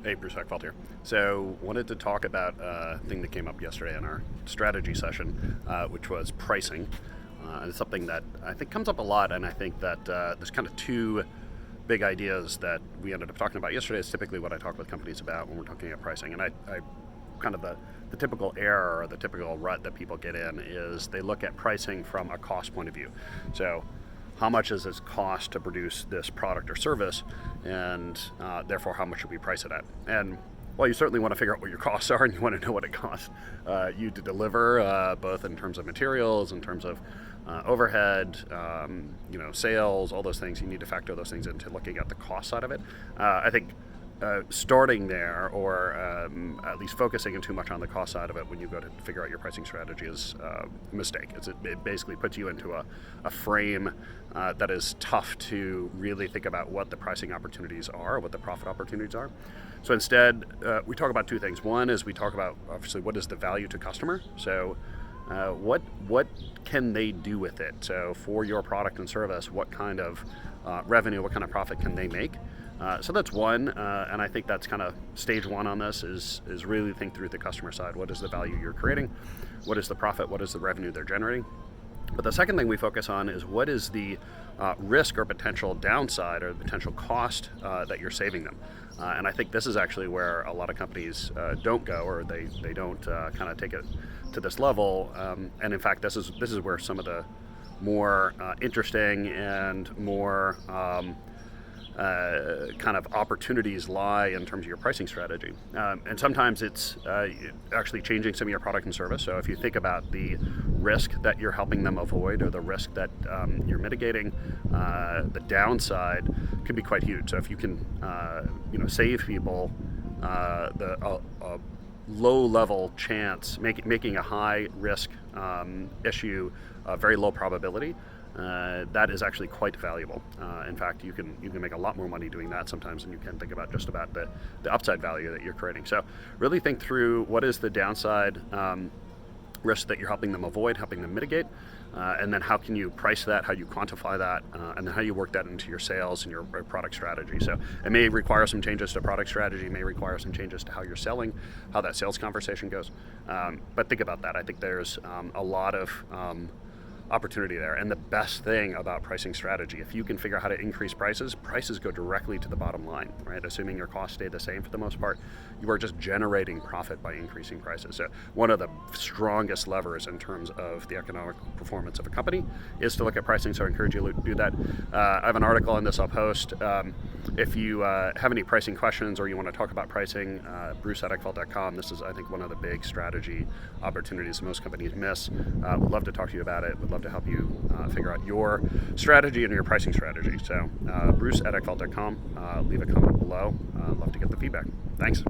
Hey, Bruce Eckfeldt here. So, wanted to talk about a thing that came up yesterday in our strategy session, which was pricing. And it's something that I think comes up a lot, and I think that there's kind of two big ideas that we ended up talking about yesterday. Is typically what I talk with companies about when we're talking about pricing. And I kind of the typical error or the typical rut that people get in is they look at pricing from a cost point of view. So, how much does this cost to produce this product or service, and therefore how much should we price it at? And well, you certainly want to figure out what your costs are, and you want to know what it costs you to deliver, both in terms of materials, in terms of overhead, sales, all those things. You need to factor those things into looking at the cost side of it. I think starting there, or at least focusing too much on the cost side of it when you go to figure out your pricing strategy is a mistake. It basically puts you into a frame that is tough to really think about what the pricing opportunities are, what the profit opportunities are. So instead, we talk about two things. One is we talk about, obviously, what is the value to customer. So what can they do with it? So for your product and service, what kind of revenue, what kind of profit can they make? So that's one, and I think that's kind of stage one on this is really think through the customer side. What is the value you're creating? What is the profit? What is the revenue they're generating? But the second thing we focus on is what is the risk or potential downside or potential cost that you're saving them. And I think this is actually where a lot of companies don't go, or they don't kind of take it to this level. And in fact, this is where some of the more interesting and more kind of opportunities lie in terms of your pricing strategy. And sometimes it's actually changing some of your product and service. So if you think about the risk that you're helping them avoid, or the risk that you're mitigating, the downside can be quite huge. So if you can save people the low level chance, making a high risk issue a very low probability, that is actually quite valuable. In fact, you can make a lot more money doing that sometimes than you can think about just about the upside value that you're creating. So really think through what is the downside risk that you're helping them avoid, helping them mitigate, and then how can you price that, how you quantify that, and then how you work that into your sales and your product strategy. So it may require some changes to product strategy, may require some changes to how you're selling, how that sales conversation goes. But think about that. I think there's a lot of opportunity there. And the best thing about pricing strategy, if you can figure out how to increase prices go directly to the bottom line, right? Assuming your costs stay the same for the most part, you are just generating profit by increasing prices. So one of the strongest levers in terms of the economic performance of a company is to look at pricing. So I encourage you to do that. I have an article on this I'll post. If you have any pricing questions or you want to talk about pricing, bruce@eckfeldt.com. This is, I think, one of the big strategy opportunities most companies miss. Would love to talk to you about it. Would love to help you figure out your strategy and your pricing strategy. So bruce@eckfeldt.com. Leave a comment below. Love to get the feedback. Thanks.